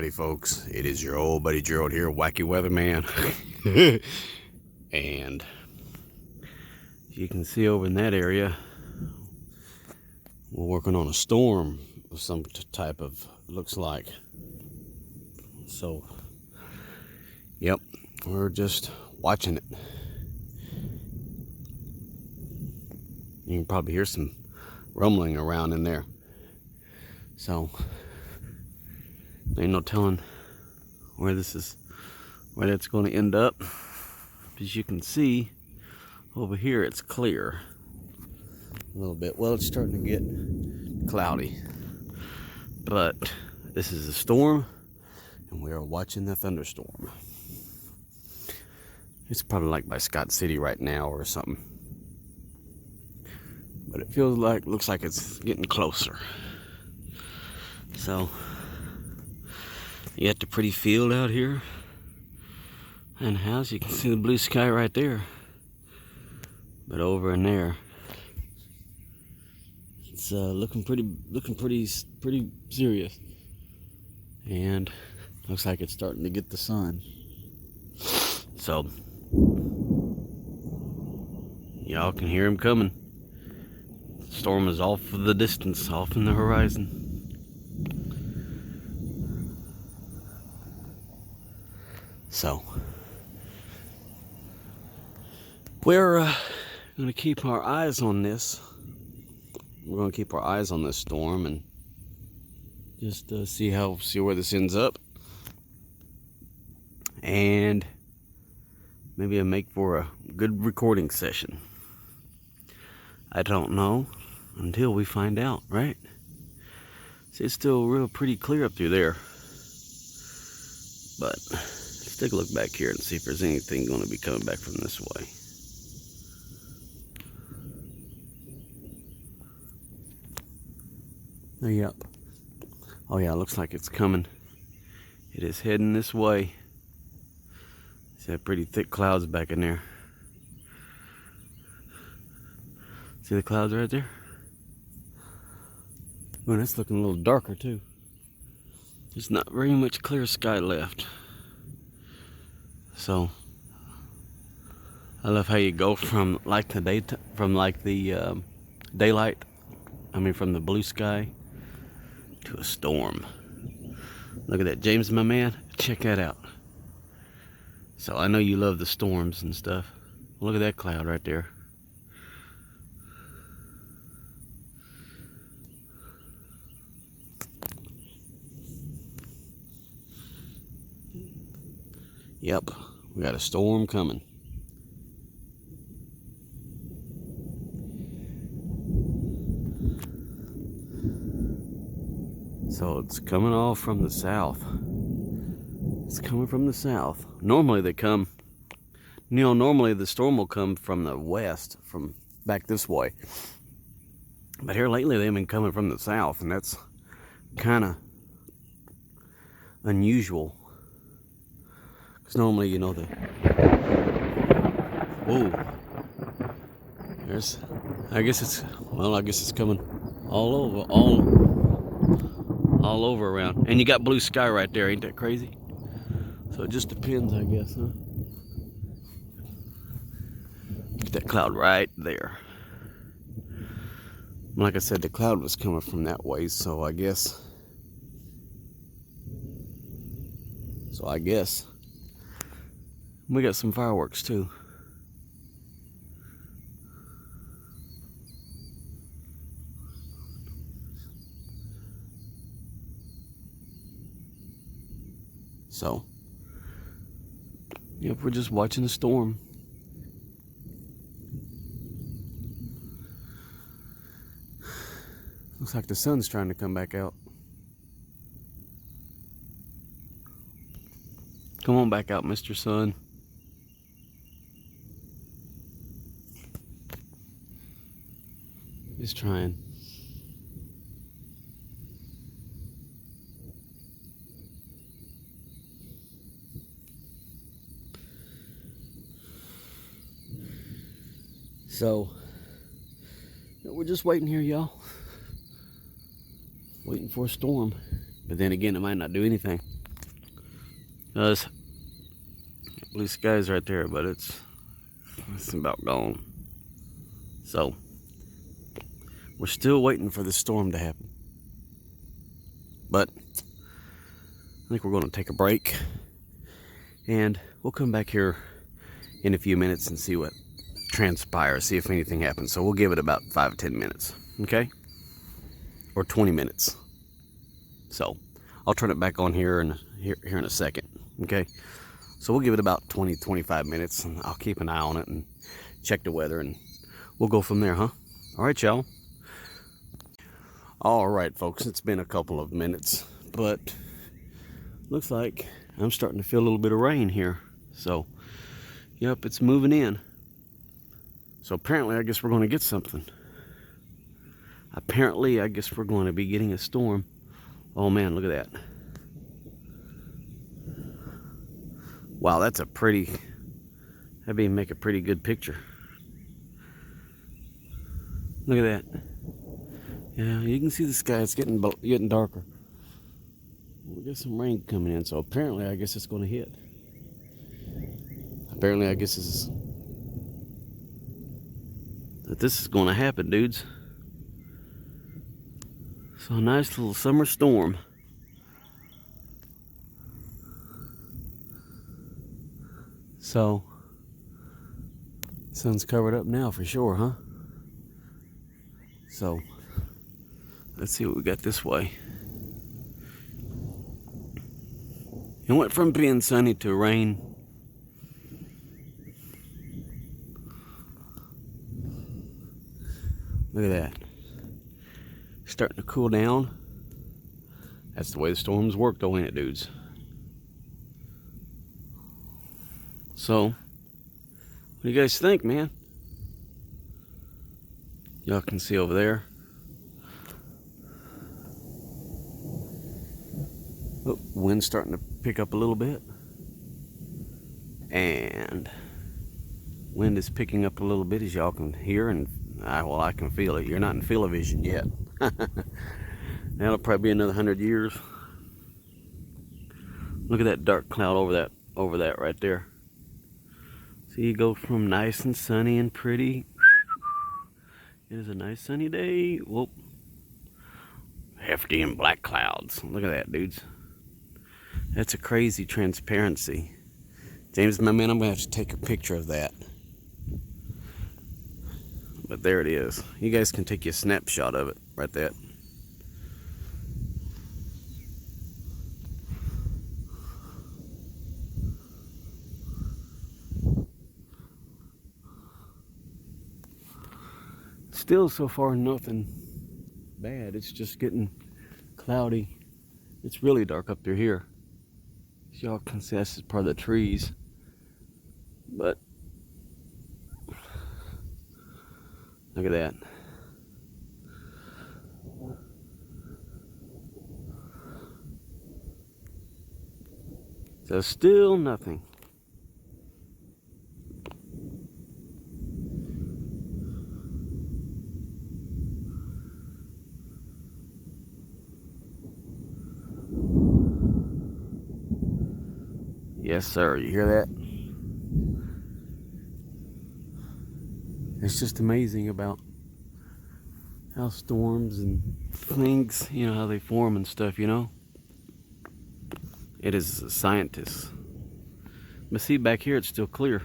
Howdy folks, it is your old buddy Gerald here, Wacky Weatherman. And you can see over in that area, we're working on a storm of some type of, looks like. So, yep, we're just watching it. You can probably hear some rumbling around in there. So, ain't no telling where that's going to end up. As you can see over here, it's clear a little bit. Well, it's starting to get cloudy, but this is a storm and we are watching the thunderstorm. It's probably like by Scott City right now or something, but it looks like it's getting closer. So you got the pretty field out here and house. You can see the blue sky right there, but over in there, it's looking pretty serious, and looks like it's starting to get the sun. So y'all can hear him coming. The storm is off of the distance, off in the horizon. So we're going to keep our eyes on this. We're going to keep our eyes on this storm and just see where this ends up, and maybe it'll make for a good recording session. I don't know until we find out, right? See, it's still real pretty clear up through there, but let's take a look back here and see if there's anything going to be coming back from this way. Yep. Oh yeah, it looks like it's coming. It is heading this way. See that pretty thick clouds back in there. See the clouds right there? Oh, that's looking a little darker too. There's not very much clear sky left. So I love how you go from like the daylight, from the blue sky to a storm. Look at that, James, my man. Check that out. So I know you love the storms and stuff. Look at that cloud right there. Yep, we got a storm coming. So it's coming all from the south. It's coming from the south. Normally normally the storm will come from the west, from back this way. But here lately they've been coming from the south, and that's kind of unusual. Because normally, whoa. I guess it's coming all over around. And you got blue sky right there, ain't that crazy? So it just depends, I guess, huh? Get that cloud right there. Like I said, the cloud was coming from that way, so I guess we got some fireworks too. So, yep, we're just watching the storm. Looks like the sun's trying to come back out. Come on back out, Mr. Sun. He's trying. So, we're just waiting here, y'all. Waiting for a storm. But then again, it might not do anything. Because blue skies right there, but it's about gone. So we're still waiting for the storm to happen. But I think we're going to take a break, and we'll come back here in a few minutes and see what transpires, see if anything happens. So we'll give it about 5 or 10 minutes, okay? Or 20 minutes. So I'll turn it back on here in a second, okay? So we'll give it about 20-25 minutes, and I'll keep an eye on it and check the weather, and we'll go from there, huh? All right, y'all. All right, folks, it's been a couple of minutes, but looks like I'm starting to feel a little bit of rain here. So, yep, it's moving in. So apparently, I guess we're going to get something. Apparently, I guess we're going to be getting a storm. Oh man, look at that. Wow, that'd make a pretty good picture. Look at that. Yeah, you can see the sky, it's getting darker. We got some rain coming in, so apparently I guess it's going to hit. Apparently I guess this is going to happen, dudes. So a nice little summer storm. So, sun's covered up now for sure, huh? So, let's see what we got this way. It went from being sunny to rain. Look at that. Starting to cool down. That's the way the storms work, though, ain't it, dudes? So, what do you guys think, man? Y'all can see over there. Oh, wind's starting to pick up a little bit. And wind is picking up a little bit, as y'all can hear, and I can feel it. You're not in feel-o-vision yet. That'll probably be another 100 years. Look at that dark cloud over that right there. See, you go from nice and sunny and pretty. It is a nice sunny day. Whoop. Hefty and black clouds. Look at that, dudes. That's a crazy transparency. James, my man, I'm going to have to take a picture of that. But there it is. You guys can take you a snapshot of it right there. Still, so far, nothing bad. It's just getting cloudy. It's really dark up through here. As y'all can see, this is part of the trees. But look at that. So still nothing. Yes, sir. You hear that? It's just amazing about how storms and things, you know, how they form and stuff, you know? It is a scientist. But see, back here it's still clear.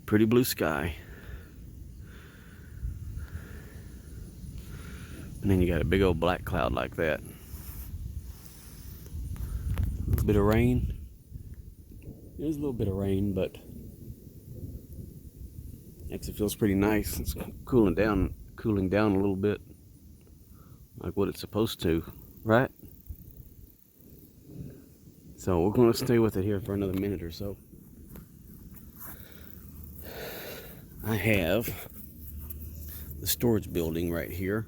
Pretty blue sky. And then you got a big old black cloud like that. A little bit of rain. There's a little bit of rain, but actually feels pretty nice. It's cooling down a little bit, like what it's supposed to, right? So we're going to stay with it here for another minute or so. I have the storage building right here.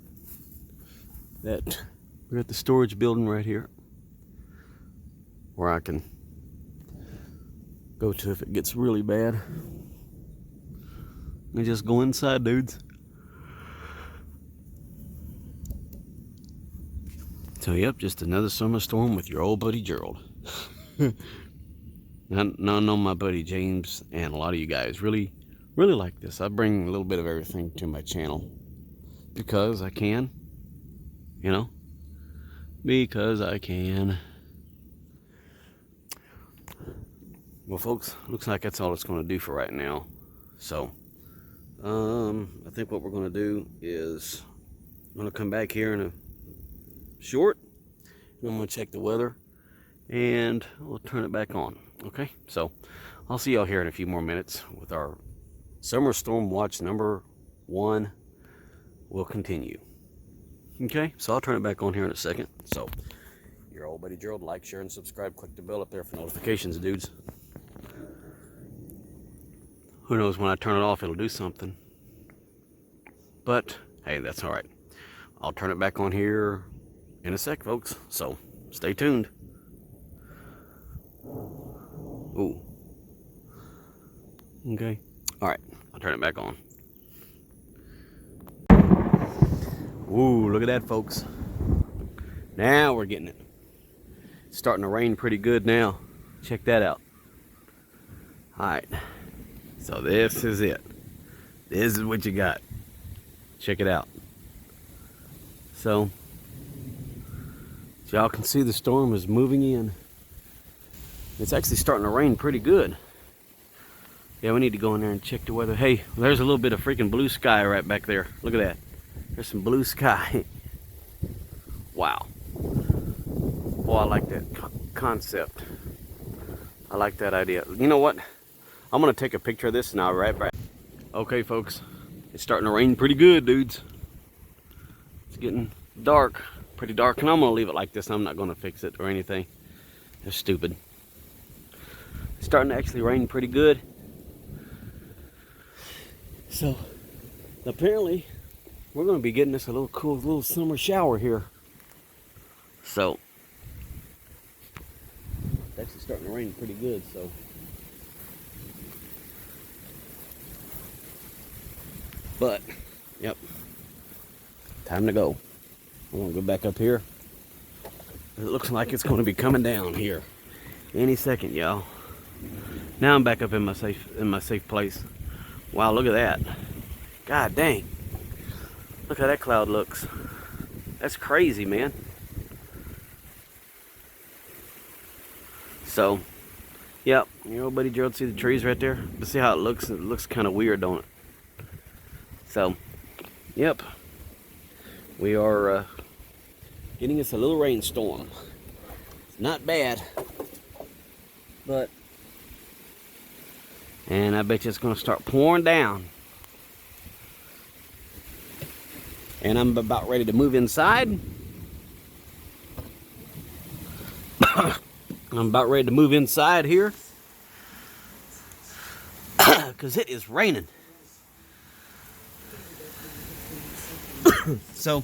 We're at the storage building right here, where I can go to if it gets really bad. And just go inside, dudes. So yep, just another summer storm with your old buddy Gerald. I know my buddy James and a lot of you guys really like this. I bring a little bit of everything to my channel because I can, you know, because I can. Well, folks, looks like that's all it's going to do for right now. So, I think what we're going to do is I'm going to come back here in a short, and I'm going to check the weather, and we'll turn it back on. Okay, so I'll see y'all here in a few more minutes with our summer storm watch number 1 will continue. Okay, so I'll turn it back on here in a second. So, your old buddy Gerald, like, share, and subscribe. Click the bell up there for notifications, dudes. Who knows, when I turn it off, it'll do something. But, hey, that's all right. I'll turn it back on here in a sec, folks. So, stay tuned. Ooh. Okay. All right, I'll turn it back on. Ooh, look at that, folks. Now we're getting it. It's starting to rain pretty good now. Check that out. All right. So this is it. This is what you got. Check it out. So y'all can see the storm is moving in. It's actually starting to rain pretty good. Yeah, we need to go in there and check the weather. Hey, there's a little bit of freaking blue sky right back there. Look at that. There's some blue sky. Wow. Boy, I like that concept. I like that idea. You know what? I'm going to take a picture of this and I'll be right back. Okay, folks. It's starting to rain pretty good, dudes. It's getting dark. Pretty dark. And I'm going to leave it like this. I'm not going to fix it or anything. That's stupid. It's starting to actually rain pretty good. So, apparently, we're going to be getting us a little cool little summer shower here. So, it's actually starting to rain pretty good, so. But, yep, time to go. I'm going to go back up here. It looks like it's going to be coming down here any second, y'all. Now I'm back up in my safe place. Wow, look at that. God dang. Look how that cloud looks. That's crazy, man. So, yep, your old buddy Gerald, see the trees right there? But see how it looks? It looks kind of weird, don't it? So, yep. We are getting us a little rainstorm. It's not bad. But, and I bet you it's going to start pouring down. And I'm about ready to move inside. I'm about ready to move inside here. Because it is raining. So,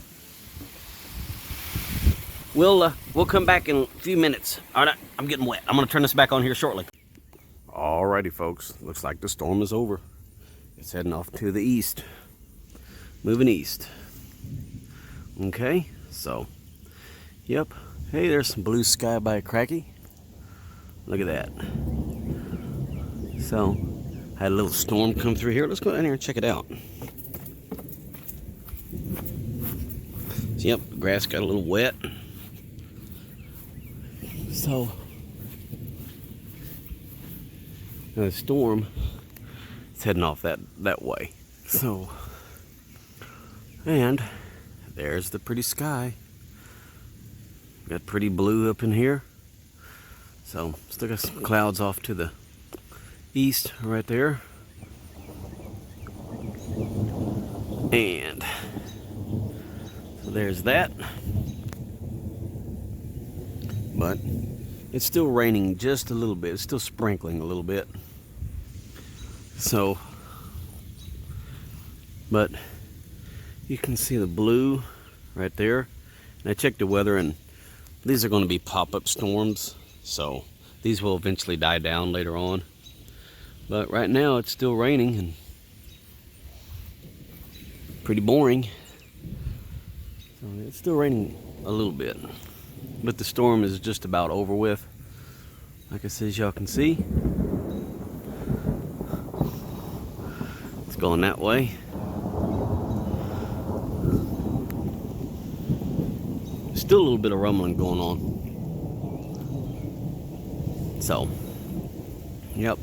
we'll come back in a few minutes. All right, I'm getting wet. I'm going to turn this back on here shortly. Alrighty, folks. Looks like the storm is over. It's heading off to the east. Moving east. Okay, so, yep. Hey, there's some blue sky by Cracky. Look at that. So, had a little storm come through here. Let's go down here and check it out. So, yep, the grass got a little wet. So, the storm is heading off that way. So, and there's the pretty sky. Got pretty blue up in here. So, still got some clouds off to the east right there. And so there's that. But it's still raining just a little bit. It's still sprinkling a little bit. So, but you can see the blue right there. And I checked the weather, and these are going to be pop-up storms. So these will eventually die down later on. But right now it's still raining and pretty boring. So it's still raining a little bit. But the storm is just about over with. Like I said, as y'all can see, it's going that way. Still a little bit of rumbling going on. So, yep.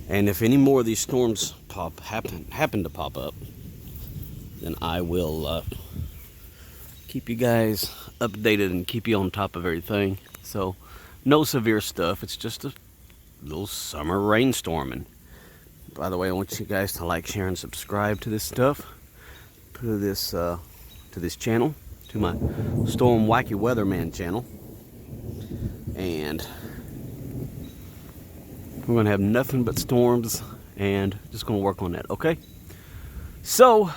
And if any more of these storms happen to pop up, then I will keep you guys updated and keep you on top of everything. So, no severe stuff. It's just a little summer rainstorm. And by the way, I want you guys to like, share, and subscribe to this stuff, to this channel, to my Storm Wacky Weatherman channel. And we're gonna have nothing but storms, and just gonna work on that. Okay. So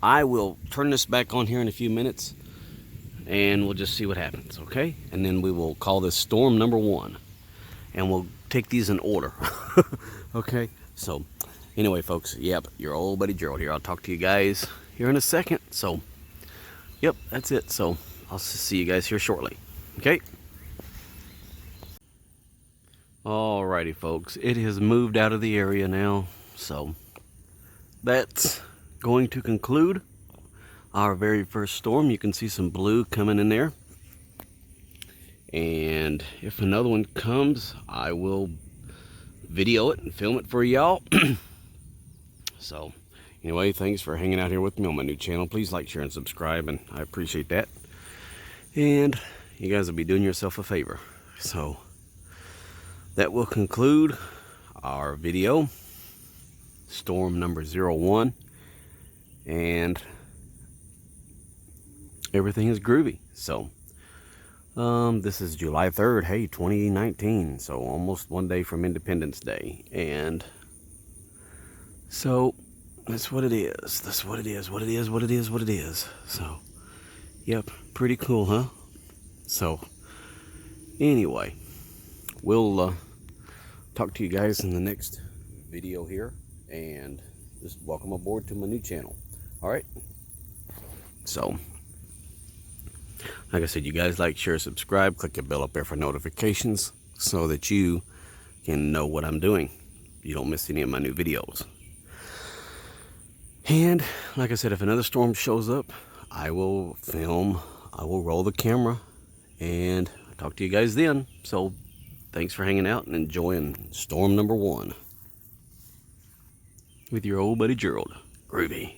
I will turn this back on here in a few minutes, and we'll just see what happens, okay? And then we will call this storm number 1, and we'll take these in order. Okay? So, anyway, folks, yep, your old buddy Gerald here. I'll talk to you guys here in a second. So, yep, that's it. So, I'll see you guys here shortly, okay? Alrighty, folks, it has moved out of the area now, so that's going to conclude our very first storm. You can see some blue coming in there, and if another one comes, I will video it and film it for y'all. So anyway, thanks for hanging out here with me on my new channel. Please like, share, and subscribe, and I appreciate that. And you guys will be doing yourself a favor. So that will conclude our video, storm number 01. And everything is groovy. So this is July 3rd, hey, 2019. So almost one day from Independence Day. And so that's what it is. That's what it is. What it is. What it is. What it is. So yep, pretty cool, huh? So anyway, we'll talk to you guys in the next video here, and just welcome aboard to my new channel. All right. So, like I said, you guys like, share, subscribe, click the bell up there for notifications so that you can know what I'm doing. You don't miss any of my new videos. And like I said, if another storm shows up, I will film, I will roll the camera, and I'll talk to you guys then. So, thanks for hanging out and enjoying storm number 1 with your old buddy Gerald. Groovy.